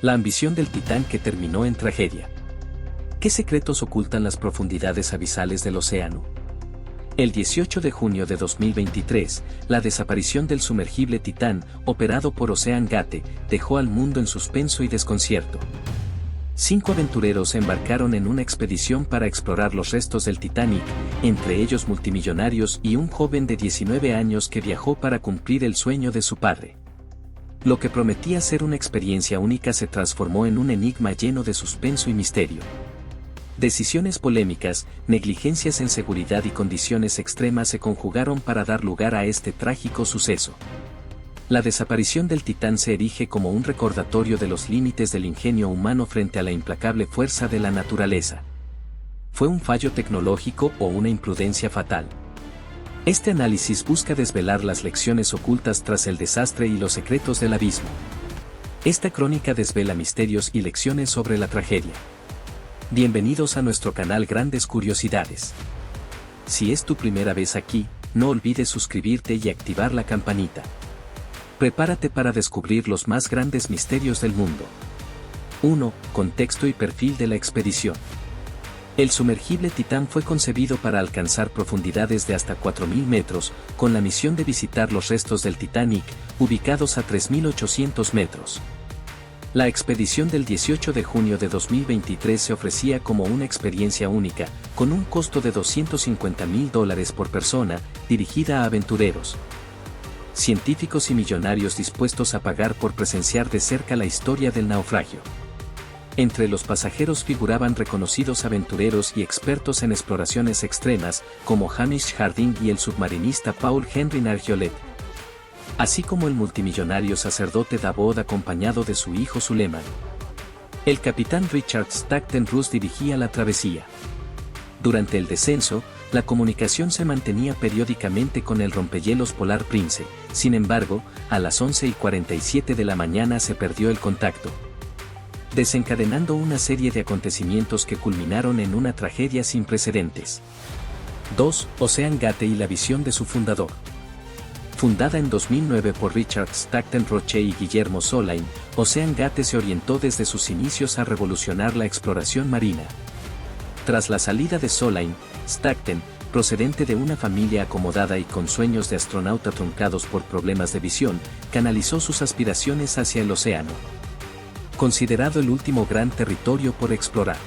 La ambición del Titán que terminó en tragedia. ¿Qué secretos ocultan las profundidades abisales del océano? El 18 de junio de 2023, la desaparición del sumergible Titán, operado por OceanGate, dejó al mundo en suspenso y desconcierto. 5 aventureros embarcaron en una expedición para explorar los restos del Titanic, entre ellos multimillonarios y un joven de 19 años que viajó para cumplir el sueño de su padre. Lo que prometía ser una experiencia única se transformó en un enigma lleno de suspenso y misterio. Decisiones polémicas, negligencias en seguridad y condiciones extremas se conjugaron para dar lugar a este trágico suceso. La desaparición del Titán se erige como un recordatorio de los límites del ingenio humano frente a la implacable fuerza de la naturaleza. ¿Fue un fallo tecnológico o una imprudencia fatal? Este análisis busca desvelar las lecciones ocultas tras el desastre y los secretos del abismo. Esta crónica desvela misterios y lecciones sobre la tragedia. Bienvenidos a nuestro canal Grandes Curiosidades. Si es tu primera vez aquí, no olvides suscribirte y activar la campanita. Prepárate para descubrir los más grandes misterios del mundo. 1. Contexto y perfil de la expedición. El sumergible Titán fue concebido para alcanzar profundidades de hasta 4.000 metros, con la misión de visitar los restos del Titanic, ubicados a 3.800 metros. La expedición del 18 de junio de 2023 se ofrecía como una experiencia única, con un costo de $250.000 por persona, dirigida a aventureros, científicos y millonarios dispuestos a pagar por presenciar de cerca la historia del naufragio. Entre los pasajeros figuraban reconocidos aventureros y expertos en exploraciones extremas, como Hamish Harding y el submarinista Paul Henry Nargeolet, así como el multimillonario sacerdote Davod acompañado de su hijo Suleiman. El capitán Richard Stackton Ross dirigía la travesía. Durante el descenso, la comunicación se mantenía periódicamente con el rompehielos Polar Prince, sin embargo, a las 11:47 de la mañana se perdió el contacto, desencadenando una serie de acontecimientos que culminaron en una tragedia sin precedentes. 2. OceanGate y la visión de su fundador. Fundada en 2009 por Richard Stackton Roche y Guillermo Solain, OceanGate se orientó desde sus inicios a revolucionar la exploración marina. Tras la salida de Solain, Stackton, procedente de una familia acomodada y con sueños de astronauta truncados por problemas de visión, canalizó sus aspiraciones hacia el océano, considerado el último gran territorio por explorar.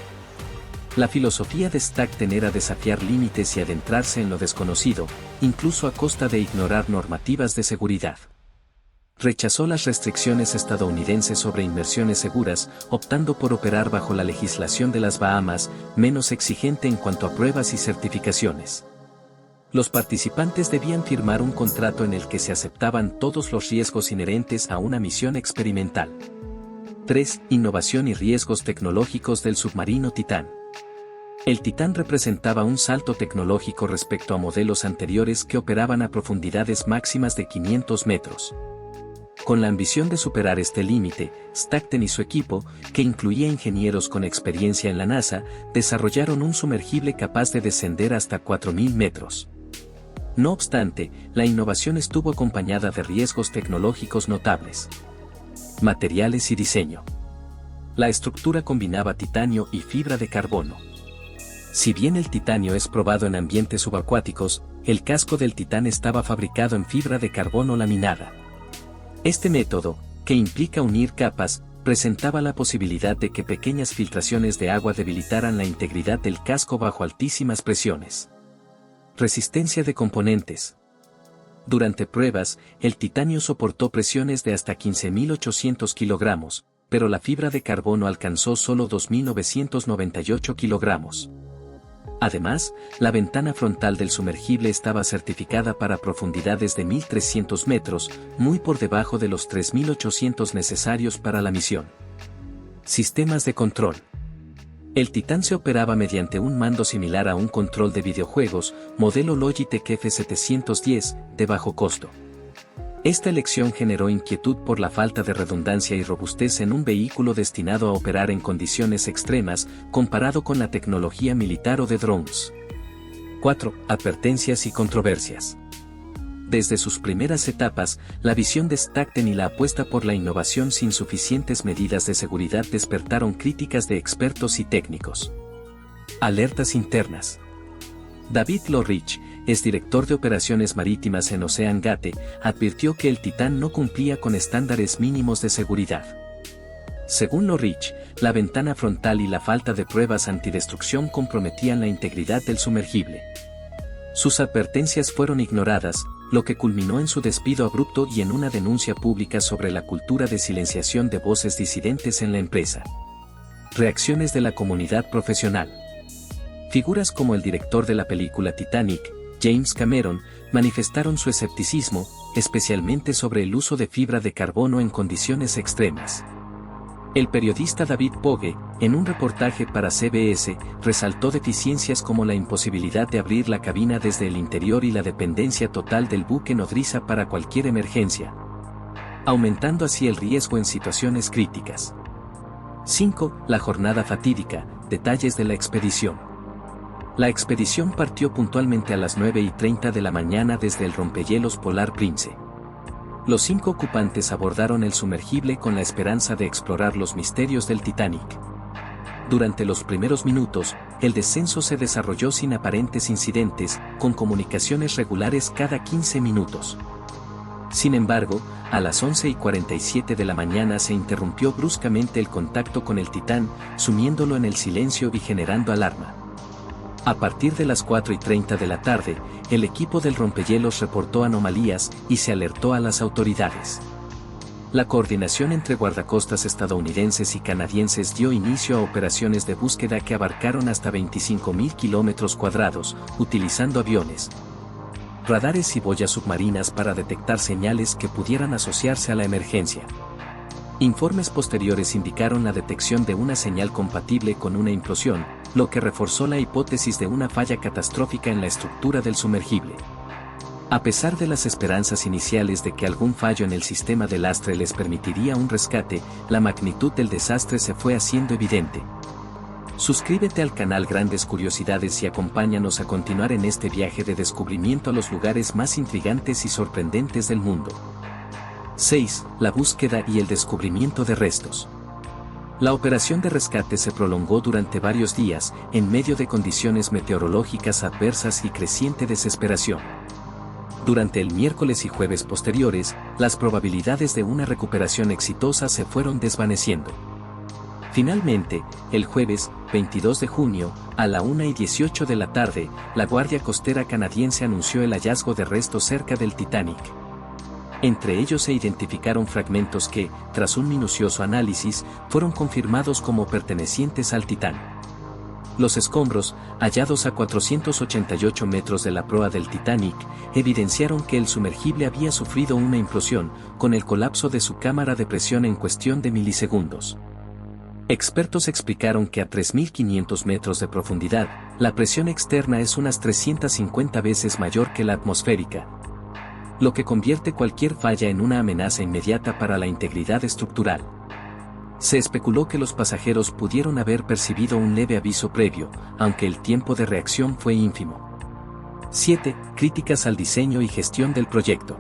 La filosofía de Stackton era desafiar límites y adentrarse en lo desconocido, incluso a costa de ignorar normativas de seguridad. Rechazó las restricciones estadounidenses sobre inmersiones seguras, optando por operar bajo la legislación de las Bahamas, menos exigente en cuanto a pruebas y certificaciones. Los participantes debían firmar un contrato en el que se aceptaban todos los riesgos inherentes a una misión experimental. 3. Innovación y riesgos tecnológicos del submarino Titán. El Titán representaba un salto tecnológico respecto a modelos anteriores que operaban a profundidades máximas de 500 metros. Con la ambición de superar este límite, Stackton y su equipo, que incluía ingenieros con experiencia en la NASA, desarrollaron un sumergible capaz de descender hasta 4.000 metros. No obstante, la innovación estuvo acompañada de riesgos tecnológicos notables. Materiales y diseño. La estructura combinaba titanio y fibra de carbono. Si bien el titanio es probado en ambientes subacuáticos, el casco del Titán estaba fabricado en fibra de carbono laminada. Este método, que implica unir capas, presentaba la posibilidad de que pequeñas filtraciones de agua debilitaran la integridad del casco bajo altísimas presiones. Resistencia de componentes. Durante pruebas, el titanio soportó presiones de hasta 15.800 kilogramos, pero la fibra de carbono alcanzó solo 2.998 kilogramos. Además, la ventana frontal del sumergible estaba certificada para profundidades de 1.300 metros, muy por debajo de los 3.800 necesarios para la misión. Sistemas de control. El Titán se operaba mediante un mando similar a un control de videojuegos, modelo Logitech F710, de bajo costo. Esta elección generó inquietud por la falta de redundancia y robustez en un vehículo destinado a operar en condiciones extremas, comparado con la tecnología militar o de drones. 4. Advertencias y controversias. Desde sus primeras etapas, la visión de Stackton y la apuesta por la innovación sin suficientes medidas de seguridad despertaron críticas de expertos y técnicos. Alertas internas. David Lohrich, exdirector de operaciones marítimas en Ocean Gate, advirtió que el Titán no cumplía con estándares mínimos de seguridad. Según Lohrich, la ventana frontal y la falta de pruebas antidestrucción comprometían la integridad del sumergible. Sus advertencias fueron ignoradas, lo que culminó en su despido abrupto y en una denuncia pública sobre la cultura de silenciación de voces disidentes en la empresa. Reacciones de la comunidad profesional. Figuras como el director de la película Titanic, James Cameron, manifestaron su escepticismo, especialmente sobre el uso de fibra de carbono en condiciones extremas. El periodista David Pogue, en un reportaje para CBS, resaltó deficiencias como la imposibilidad de abrir la cabina desde el interior y la dependencia total del buque nodriza para cualquier emergencia, aumentando así el riesgo en situaciones críticas. 5. La jornada fatídica, detalles de la expedición. La expedición partió puntualmente a las 9:30 de la mañana desde el rompehielos Polar Prince. Los 5 ocupantes abordaron el sumergible con la esperanza de explorar los misterios del Titanic. Durante los primeros minutos, el descenso se desarrolló sin aparentes incidentes, con comunicaciones regulares cada 15 minutos. Sin embargo, a las 11:47 de la mañana se interrumpió bruscamente el contacto con el Titán, sumiéndolo en el silencio y generando alarma. A partir de las 4:30 de la tarde, el equipo del rompehielos reportó anomalías y se alertó a las autoridades. La coordinación entre guardacostas estadounidenses y canadienses dio inicio a operaciones de búsqueda que abarcaron hasta 25.000 kilómetros cuadrados, utilizando aviones, radares y boyas submarinas para detectar señales que pudieran asociarse a la emergencia. Informes posteriores indicaron la detección de una señal compatible con una implosión, lo que reforzó la hipótesis de una falla catastrófica en la estructura del sumergible. A pesar de las esperanzas iniciales de que algún fallo en el sistema de lastre les permitiría un rescate, la magnitud del desastre se fue haciendo evidente. Suscríbete al canal Grandes Curiosidades y acompáñanos a continuar en este viaje de descubrimiento a los lugares más intrigantes y sorprendentes del mundo. 6. La búsqueda y el descubrimiento de restos. La operación de rescate se prolongó durante varios días, en medio de condiciones meteorológicas adversas y creciente desesperación. Durante el miércoles y jueves posteriores, las probabilidades de una recuperación exitosa se fueron desvaneciendo. Finalmente, el jueves, 22 de junio, a la 1:18 de la tarde, la Guardia Costera canadiense anunció el hallazgo de restos cerca del Titanic. Entre ellos se identificaron fragmentos que, tras un minucioso análisis, fueron confirmados como pertenecientes al Titán. Los escombros, hallados a 488 metros de la proa del Titanic, evidenciaron que el sumergible había sufrido una implosión, con el colapso de su cámara de presión en cuestión de milisegundos. Expertos explicaron que a 3.500 metros de profundidad, la presión externa es unas 350 veces mayor que la atmosférica, lo que convierte cualquier falla en una amenaza inmediata para la integridad estructural. Se especuló que los pasajeros pudieron haber percibido un leve aviso previo, aunque el tiempo de reacción fue ínfimo. 7. Críticas al diseño y gestión del proyecto.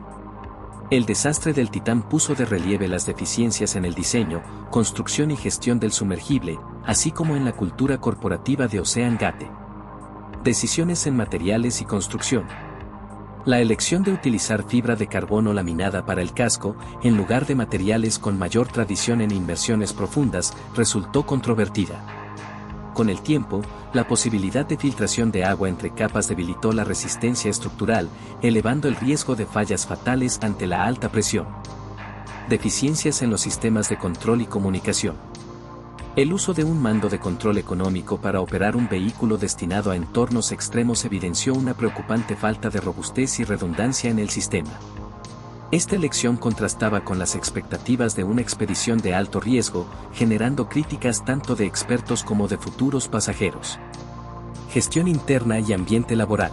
El desastre del Titán puso de relieve las deficiencias en el diseño, construcción y gestión del sumergible, así como en la cultura corporativa de Ocean Gate. Decisiones en materiales y construcción. La elección de utilizar fibra de carbono laminada para el casco, en lugar de materiales con mayor tradición en inmersiones profundas, resultó controvertida. Con el tiempo, la posibilidad de filtración de agua entre capas debilitó la resistencia estructural, elevando el riesgo de fallas fatales ante la alta presión. Deficiencias en los sistemas de control y comunicación. El uso de un mando de control económico para operar un vehículo destinado a entornos extremos evidenció una preocupante falta de robustez y redundancia en el sistema. Esta elección contrastaba con las expectativas de una expedición de alto riesgo, generando críticas tanto de expertos como de futuros pasajeros. Gestión interna y ambiente laboral.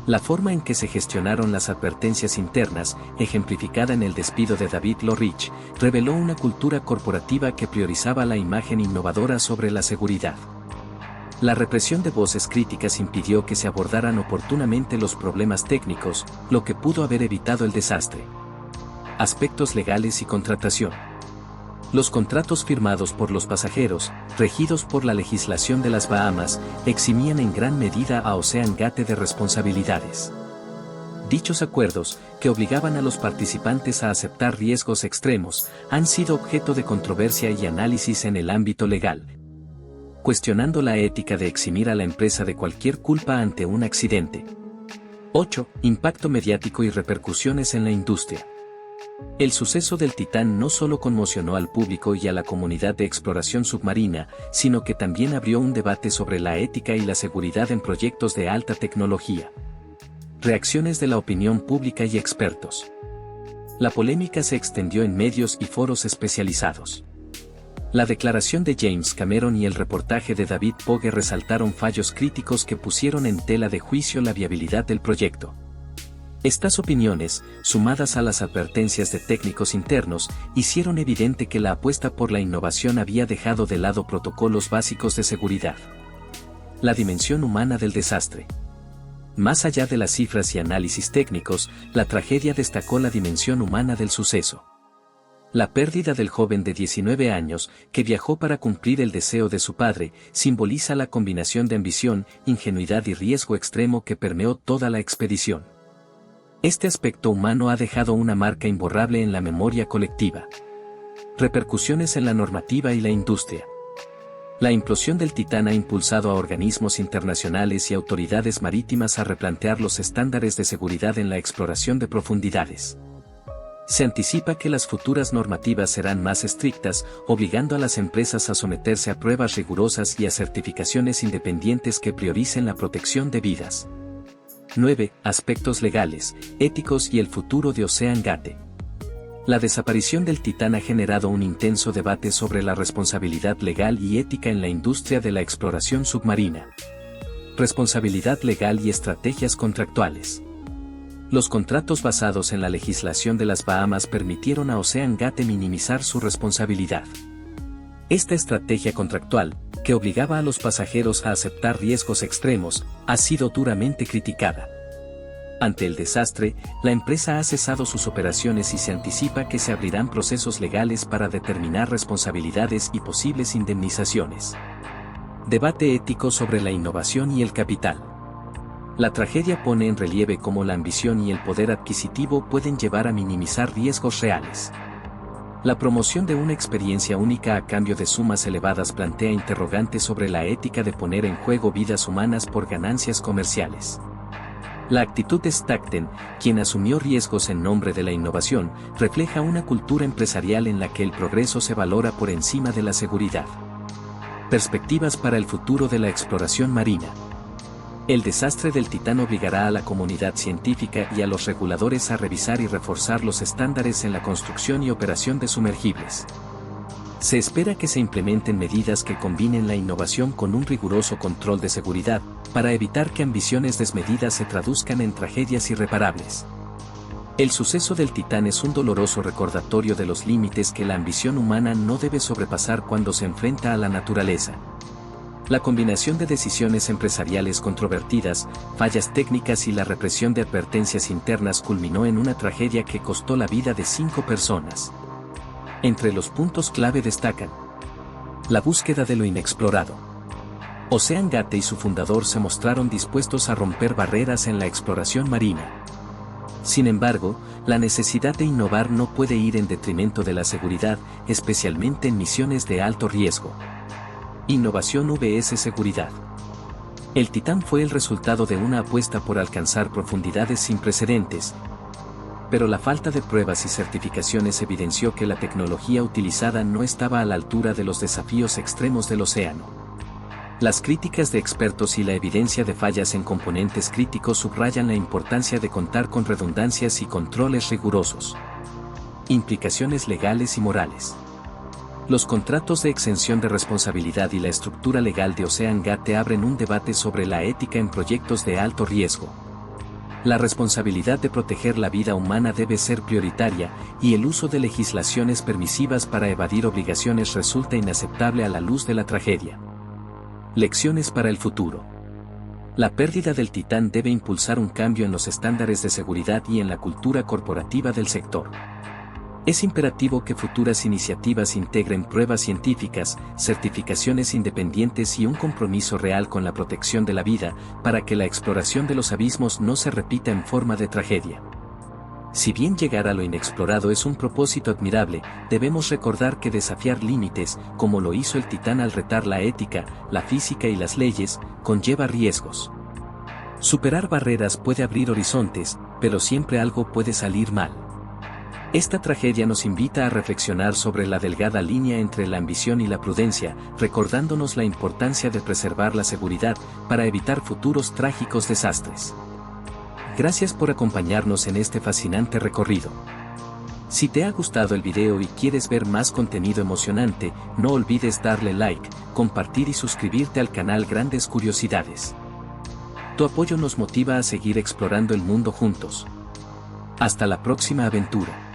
La forma en que se gestionaron las advertencias internas, ejemplificada en el despido de David Lohrich, reveló una cultura corporativa que priorizaba la imagen innovadora sobre la seguridad. La represión de voces críticas impidió que se abordaran oportunamente los problemas técnicos, lo que pudo haber evitado el desastre. Aspectos legales y contratación. Los contratos firmados por los pasajeros, regidos por la legislación de las Bahamas, eximían en gran medida a Ocean Gate de responsabilidades. Dichos acuerdos, que obligaban a los participantes a aceptar riesgos extremos, han sido objeto de controversia y análisis en el ámbito legal, cuestionando la ética de eximir a la empresa de cualquier culpa ante un accidente. 8. Impacto mediático y repercusiones en la industria. El suceso del Titán no solo conmocionó al público y a la comunidad de exploración submarina, sino que también abrió un debate sobre la ética y la seguridad en proyectos de alta tecnología. Reacciones de la opinión pública y expertos. La polémica se extendió en medios y foros especializados. La declaración de James Cameron y el reportaje de David Pogue resaltaron fallos críticos que pusieron en tela de juicio la viabilidad del proyecto. Estas opiniones, sumadas a las advertencias de técnicos internos, hicieron evidente que la apuesta por la innovación había dejado de lado protocolos básicos de seguridad. La dimensión humana del desastre. Más allá de las cifras y análisis técnicos, la tragedia destacó la dimensión humana del suceso. La pérdida del joven de 19 años, que viajó para cumplir el deseo de su padre, simboliza la combinación de ambición, ingenuidad y riesgo extremo que permeó toda la expedición. Este aspecto humano ha dejado una marca imborrable en la memoria colectiva. Repercusiones en la normativa y la industria. La implosión del Titán ha impulsado a organismos internacionales y autoridades marítimas a replantear los estándares de seguridad en la exploración de profundidades. Se anticipa que las futuras normativas serán más estrictas, obligando a las empresas a someterse a pruebas rigurosas y a certificaciones independientes que prioricen la protección de vidas. 9. Aspectos legales, éticos y el futuro de Ocean Gate. La desaparición del Titán ha generado un intenso debate sobre la responsabilidad legal y ética en la industria de la exploración submarina. Responsabilidad legal y estrategias contractuales. Los contratos basados en la legislación de las Bahamas permitieron a Ocean Gate minimizar su responsabilidad. Esta estrategia contractual, que obligaba a los pasajeros a aceptar riesgos extremos, ha sido duramente criticada. Ante el desastre, la empresa ha cesado sus operaciones y se anticipa que se abrirán procesos legales para determinar responsabilidades y posibles indemnizaciones. Debate ético sobre la innovación y el capital. La tragedia pone en relieve cómo la ambición y el poder adquisitivo pueden llevar a minimizar riesgos reales. La promoción de una experiencia única a cambio de sumas elevadas plantea interrogantes sobre la ética de poner en juego vidas humanas por ganancias comerciales. La actitud de Stockton, quien asumió riesgos en nombre de la innovación, refleja una cultura empresarial en la que el progreso se valora por encima de la seguridad. Perspectivas para el futuro de la exploración marina. El desastre del Titán obligará a la comunidad científica y a los reguladores a revisar y reforzar los estándares en la construcción y operación de sumergibles. Se espera que se implementen medidas que combinen la innovación con un riguroso control de seguridad, para evitar que ambiciones desmedidas se traduzcan en tragedias irreparables. El suceso del Titán es un doloroso recordatorio de los límites que la ambición humana no debe sobrepasar cuando se enfrenta a la naturaleza. La combinación de decisiones empresariales controvertidas, fallas técnicas y la represión de advertencias internas culminó en una tragedia que costó la vida de 5 personas. Entre los puntos clave destacan: la búsqueda de lo inexplorado. Ocean Gate y su fundador se mostraron dispuestos a romper barreras en la exploración marina. Sin embargo, la necesidad de innovar no puede ir en detrimento de la seguridad, especialmente en misiones de alto riesgo. Innovación vs seguridad. El Titán fue el resultado de una apuesta por alcanzar profundidades sin precedentes, pero la falta de pruebas y certificaciones evidenció que la tecnología utilizada no estaba a la altura de los desafíos extremos del océano. Las críticas de expertos y la evidencia de fallas en componentes críticos subrayan la importancia de contar con redundancias y controles rigurosos. Implicaciones legales y morales. Los contratos de exención de responsabilidad y la estructura legal de Ocean Gate abren un debate sobre la ética en proyectos de alto riesgo. La responsabilidad de proteger la vida humana debe ser prioritaria, y el uso de legislaciones permisivas para evadir obligaciones resulta inaceptable a la luz de la tragedia. Lecciones para el futuro. La pérdida del Titán debe impulsar un cambio en los estándares de seguridad y en la cultura corporativa del sector. Es imperativo que futuras iniciativas integren pruebas científicas, certificaciones independientes y un compromiso real con la protección de la vida, para que la exploración de los abismos no se repita en forma de tragedia. Si bien llegar a lo inexplorado es un propósito admirable, debemos recordar que desafiar límites, como lo hizo el Titán al retar la ética, la física y las leyes, conlleva riesgos. Superar barreras puede abrir horizontes, pero siempre algo puede salir mal. Esta tragedia nos invita a reflexionar sobre la delgada línea entre la ambición y la prudencia, recordándonos la importancia de preservar la seguridad para evitar futuros trágicos desastres. Gracias por acompañarnos en este fascinante recorrido. Si te ha gustado el video y quieres ver más contenido emocionante, no olvides darle like, compartir y suscribirte al canal Grandes Curiosidades. Tu apoyo nos motiva a seguir explorando el mundo juntos. Hasta la próxima aventura.